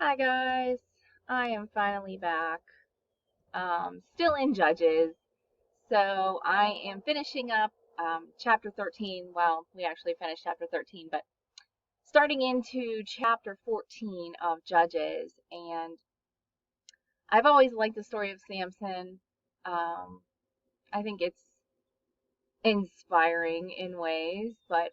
Hi guys, I am finally back. Still in Judges, so I am finishing up chapter 13. Well, we actually finished chapter 13, but starting into chapter 14 of Judges. And I've always liked the story of Samson. Um, I think it's inspiring in ways, but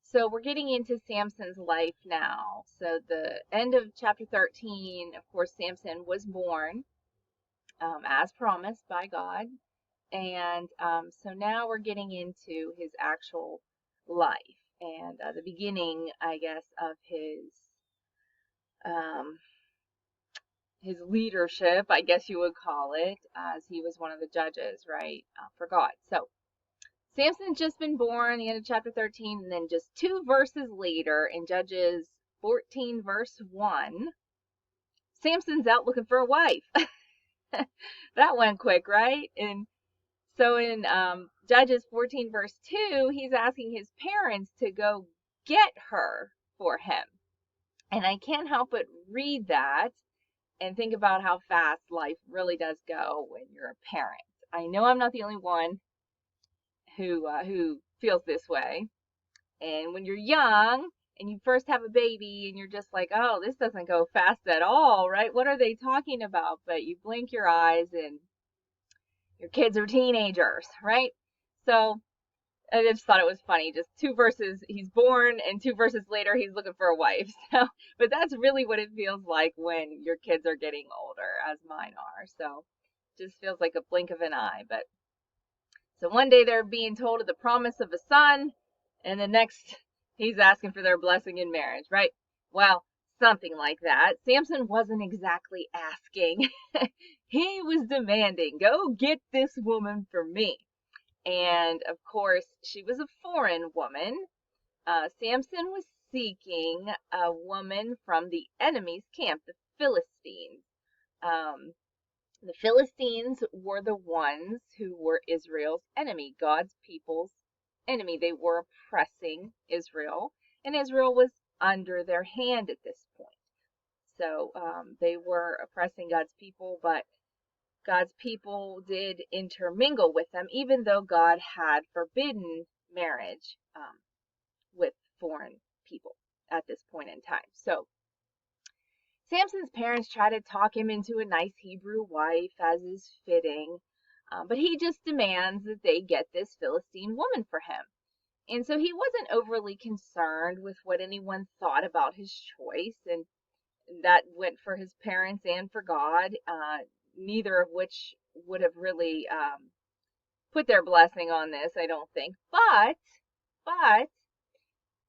so we're getting into Samson's life now. So the end of chapter 13, of course, Samson was born as promised by God. And so now we're getting into his actual life and the beginning, I guess, of um, his leadership, I guess you would call it, as he was one of the judges, right, for God. So Samson's just been born, the end of chapter 13, and then just 2 verses later in Judges 14, verse 1, Samson's out looking for a wife. That went quick, right? And so in Judges 14, verse 2, he's asking his parents to go get her for him. And I can't help but read that and think about how fast life really does go when you're a parent. I know I'm not the only one who feels this way. And when you're young and you first have a baby and you're just like, oh, this doesn't go fast at all, right? What are they talking about? But you blink your eyes and your kids are teenagers, right? So I just thought it was funny. Just 2 verses, he's born, and 2 verses later, he's looking for a wife. So, but that's really what it feels like when your kids are getting older, as mine are. So, just feels like a blink of an eye. But so one day they're being told of the promise of a son, and the next he's asking for their blessing in marriage, right? Well, something like that. Samson wasn't exactly asking, he was demanding, go get this woman for me. And of course, she was a foreign woman. Samson was seeking a woman from the enemy's camp, the Philistines. Um, the Philistines were the ones who were Israel's enemy, God's people's enemy. They were oppressing Israel, and Israel was under their hand at this point. So they were oppressing God's people, but God's people did intermingle with them, even though God had forbidden marriage with foreign people at this point in time. So Samson's parents try to talk him into a nice Hebrew wife, as is fitting, but he just demands that they get this Philistine woman for him. And so he wasn't overly concerned with what anyone thought about his choice, and that went for his parents and for God, neither of which would have really put their blessing on this, I don't think. But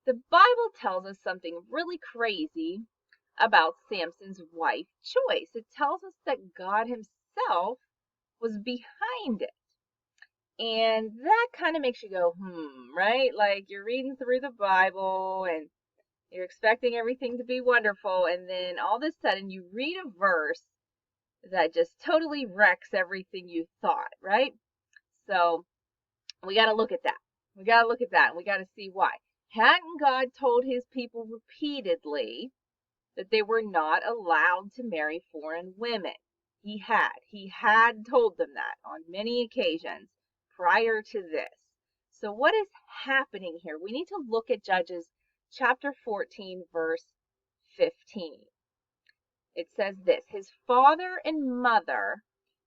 the Bible tells us something really crazy about Samson's wife choice. It tells us that God himself was behind it. And that kind of makes you go, right? Like you're reading through the Bible and you're expecting everything to be wonderful, and then all of a sudden you read a verse that just totally wrecks everything you thought, right? So we got to look at that. We got to look at that and we got to see why. Hadn't God told his people repeatedly that they were not allowed to marry foreign women? He had. He had told them that on many occasions prior to this. So what is happening here? We need to look at Judges chapter 14, verse 15. It says this: his father and mother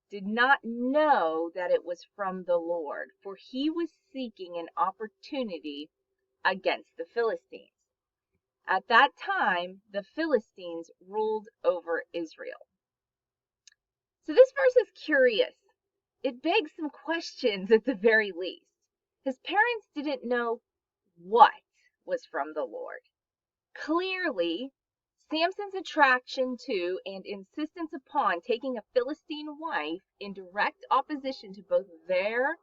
did not know that it was from the Lord, for he was seeking an opportunity against the Philistines. At that time, the Philistines ruled over Israel. So this verse is curious. It begs some questions at the very least. His parents didn't know what was from the Lord. Clearly, Samson's attraction to and insistence upon taking a Philistine wife in direct opposition to both their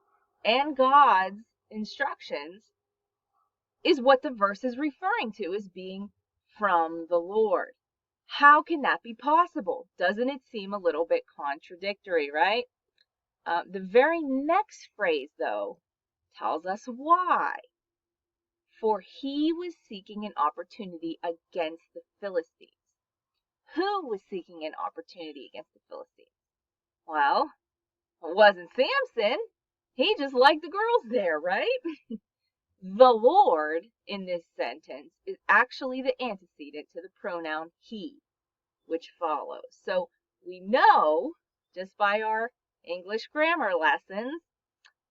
and God's instructions is what the verse is referring to as being from the Lord. How can that be possible? Doesn't it seem a little bit contradictory, right? The very next phrase, though, tells us why. For he was seeking an opportunity against the Philistines. Who was seeking an opportunity against the Philistines? Well, it wasn't Samson. He just liked the girls there, right? The Lord in this sentence is actually the antecedent to the pronoun he, which follows. So we know, just by our English grammar lessons,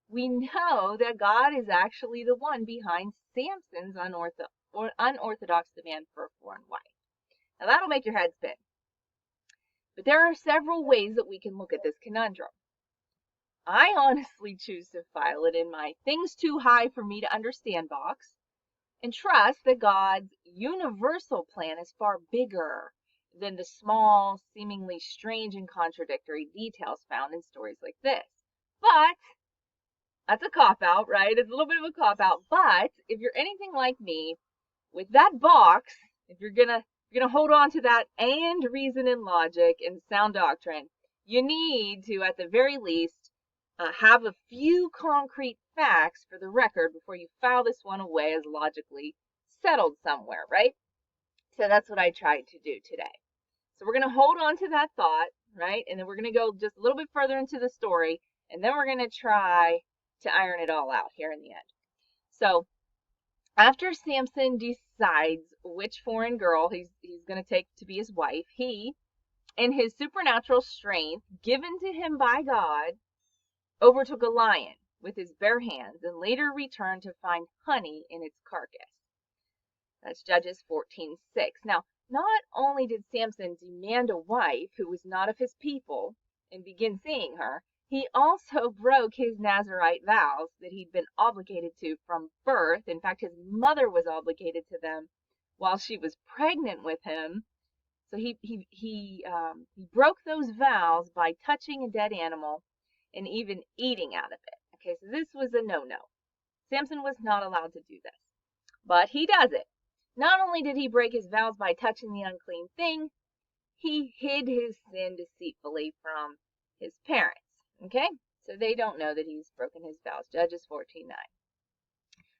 we know that God is actually the one behind Samson's unorthodox demand for a foreign wife. Now that'll make your head spin. But there are several ways that we can look at this conundrum. I honestly choose to file it in my things too high for me to understand box and trust that God's universal plan is far bigger than the small, seemingly strange and contradictory details found in stories like this. But that's a cop-out, right? It's a little bit of a cop-out. But if you're anything like me, with that box, if you're gonna hold on to that and reason and logic and sound doctrine, you need to, at the very least, have a few concrete facts for the record before you file this one away as logically settled somewhere, right? So that's what I tried to do today. So we're going to hold on to that thought, right? And then we're going to go just a little bit further into the story, and then we're going to try to iron it all out here in the end. So after Samson decides which foreign girl he's going to take to be his wife, he, in his supernatural strength given to him by God, overtook a lion with his bare hands and later returned to find honey in its carcass. That's Judges 14:6. Now, not only did Samson demand a wife who was not of his people and begin seeing her, he also broke his Nazirite vows that he'd been obligated to from birth. In fact, his mother was obligated to them while she was pregnant with him. So he broke those vows by touching a dead animal and even eating out of it. Okay, so this was a no-no. Samson was not allowed to do this, but he does it. Not only did he break his vows by touching the unclean thing, he hid his sin deceitfully from his parents. Okay, so they don't know that he's broken his vows. Judges 14:9.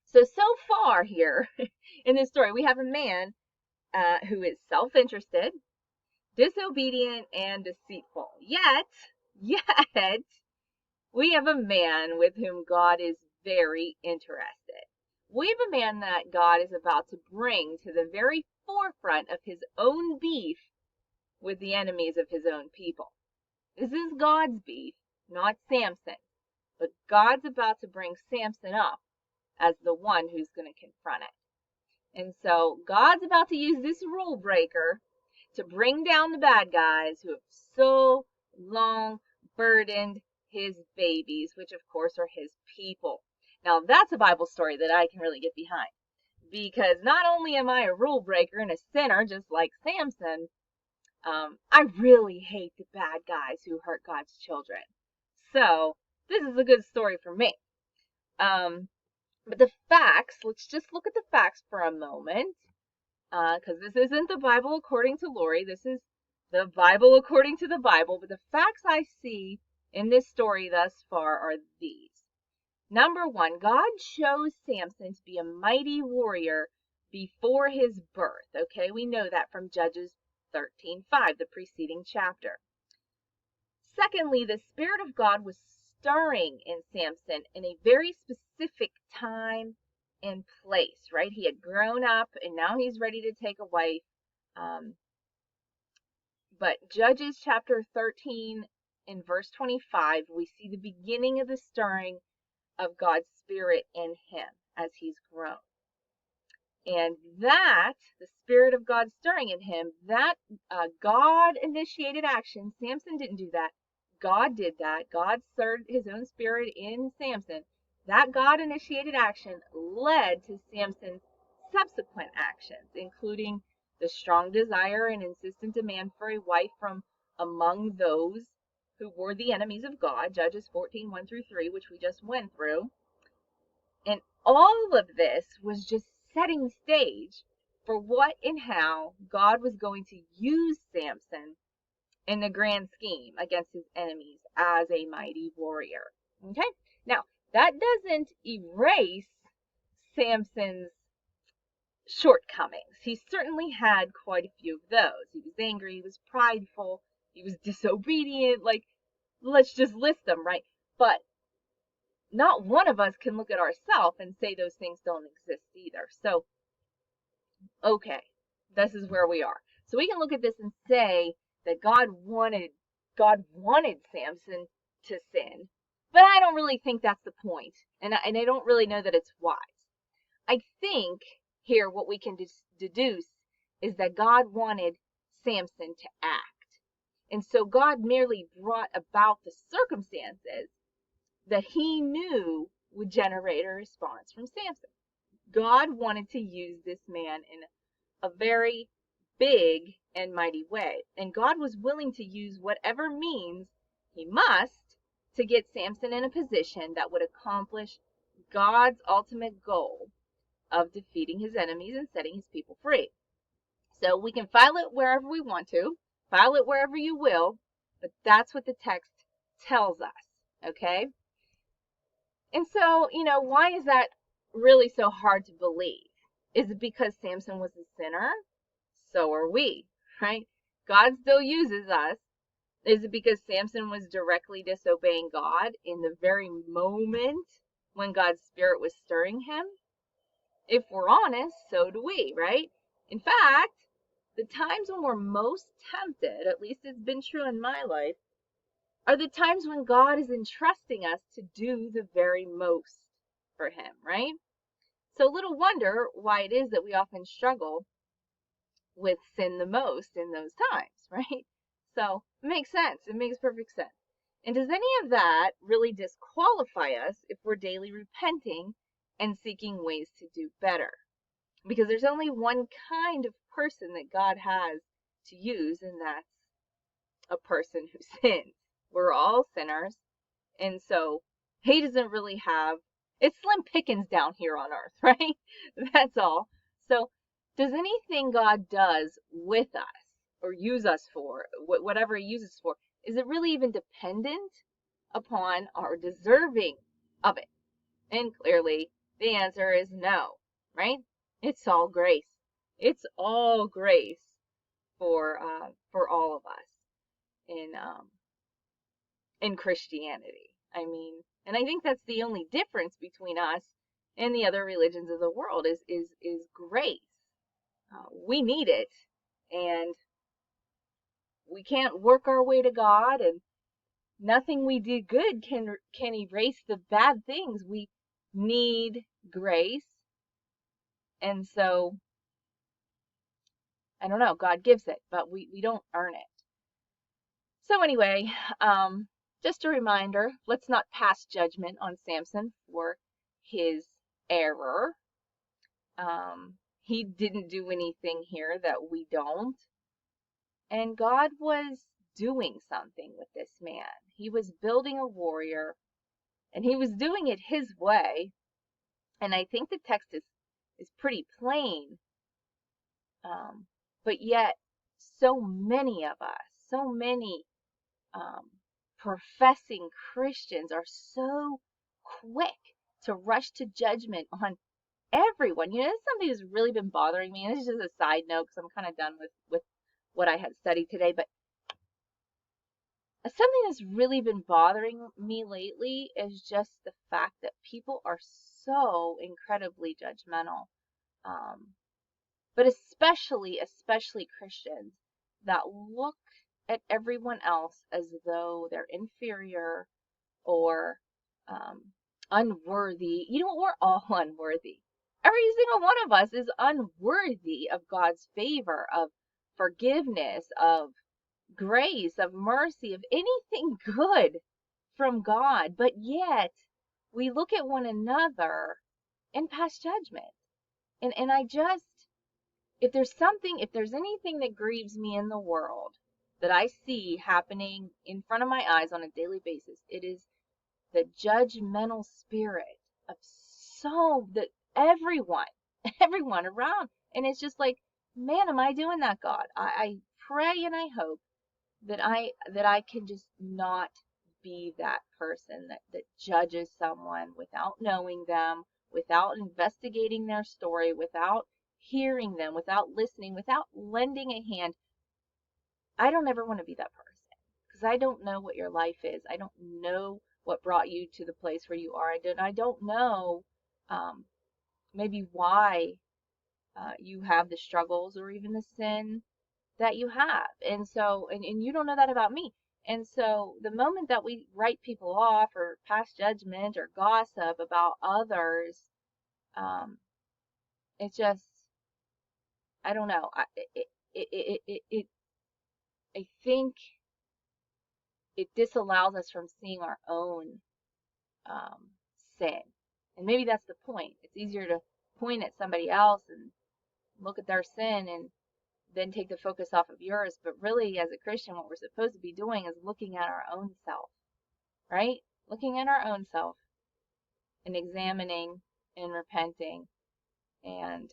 So far here in this story, we have a man who is self-interested, disobedient, and deceitful. Yet, we have a man with whom God is very interested. We have a man that God is about to bring to the very forefront of his own beef with the enemies of his own people. This is God's beef, not Samson. But God's about to bring Samson up as the one who's going to confront it. And so God's about to use this rule breaker to bring down the bad guys who have so long burdened his babies, which of course are his people. Now that's a Bible story that I can really get behind, because not only am I a rule breaker and a sinner just like Samson, I really hate the bad guys who hurt God's children. So this is a good story for me. But the facts, let's just look at the facts for a moment, because this isn't the Bible according to Lori. This is the Bible according to the Bible. But the facts I see in this story thus far are these. Number one, God chose Samson to be a mighty warrior before his birth. Okay, we know that from Judges 13:5, the preceding chapter. Secondly, the Spirit of God was stirring in Samson in a very specific time and place, right? He had grown up and now he's ready to take a wife. But Judges chapter 13 in verse 25, we see the beginning of the stirring of God's Spirit in him as he's grown. And that, the Spirit of God stirring in him, that God-initiated action, Samson didn't do that. God did that. God stirred his own spirit in Samson. That God-initiated action led to Samson's subsequent actions, including the strong desire and insistent demand for a wife from among those who were the enemies of God, Judges 14:1-3, which we just went through. And all of this was just setting stage for what and how God was going to use Samson in the grand scheme against his enemies as a mighty warrior. Okay? Now, that doesn't erase Samson's shortcomings. He certainly had quite a few of those. He was angry, he was prideful, he was disobedient. Like, let's just list them, right? But not one of us can look at ourselves and say those things don't exist either. So, okay, this is where we are. So we can look at this and say that God wanted Samson to sin, but I don't really think that's the point, and I don't really know that it's wise. I think here what we can deduce is that God wanted Samson to act, and so God merely brought about the circumstances that he knew would generate a response from Samson. God wanted to use this man in a very big and mighty way. And God was willing to use whatever means he must to get Samson in a position that would accomplish God's ultimate goal of defeating his enemies and setting his people free. So we can file it wherever we want to, file it wherever you will, but that's what the text tells us, okay? And so, why is that really so hard to believe? Is it because Samson was a sinner? So are we, right? God still uses us. Is it because Samson was directly disobeying God in the very moment when God's Spirit was stirring him? If we're honest, so do we, right? In fact, the times when we're most tempted, at least it's been true in my life, are the times when God is entrusting us to do the very most for him, right? So little wonder why it is that we often struggle with sin the most in those times, right? So it makes sense. It makes perfect sense. And does any of that really disqualify us if we're daily repenting and seeking ways to do better? Because there's only one kind of person that God has to use, and that's a person who sins. We're all sinners, and so he doesn't really have, it's slim pickings down here on earth, right? That's all. So does anything God does with us or use us for, whatever he uses for, is it really even dependent upon our deserving of it? And clearly the answer is no, right? It's all grace. It's all grace for all of us in Christianity. I mean, and I think that's the only difference between us and the other religions of the world is grace. We need it, and we can't work our way to God, and nothing we do good can erase the bad things. We need grace, and so I don't know. God gives it, but we don't earn it. So anyway, just a reminder, let's not pass judgment on Samson for his error. He didn't do anything here that we don't. And God was doing something with this man. He was building a warrior, and he was doing it his way. And I think the text is pretty plain. But yet, so many of us, so many professing Christians are so quick to rush to judgment on everyone. This is something that's really been bothering me. And this is just a side note because I'm kind of done with what I had studied today. But something that's really been bothering me lately is just the fact that people are so incredibly judgmental. But especially Christians that look at everyone else as though they're inferior or unworthy. We're all unworthy. Every single one of us is unworthy of God's favor, of forgiveness, of grace, of mercy, of anything good from God. But yet, we look at one another and pass judgment. And I just, if there's anything that grieves me in the world that I see happening in front of my eyes on a daily basis, it is the judgmental spirit of that everyone around. And it's just like, man, am I doing that, God? I pray and I hope that I can just not be that person that judges someone without knowing them, without investigating their story, without hearing them, without listening, without lending a hand, I don't ever want to be that person, because I don't know what your life is. I don't know what brought you to the place where you are. I don't know maybe why you have the struggles or even the sin that you have. And so, and you don't know that about me. And so the moment that we write people off or pass judgment or gossip about others, um, it's just, I don't know. I think it disallows us from seeing our own um, sin. And maybe that's the point. It's easier to point at somebody else and look at their sin and then take the focus off of yours. But really, as a Christian, what we're supposed to be doing is looking at our own self, right? Looking at our own self and examining and repenting and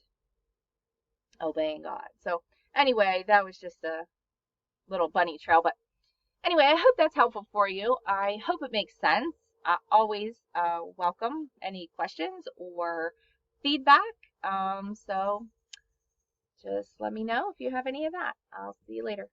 obeying God. So, anyway, that was just a little bunny trail. But anyway, I hope that's helpful for you. I hope it makes sense. Always welcome any questions or feedback. So just let me know if you have any of that. I'll see you later.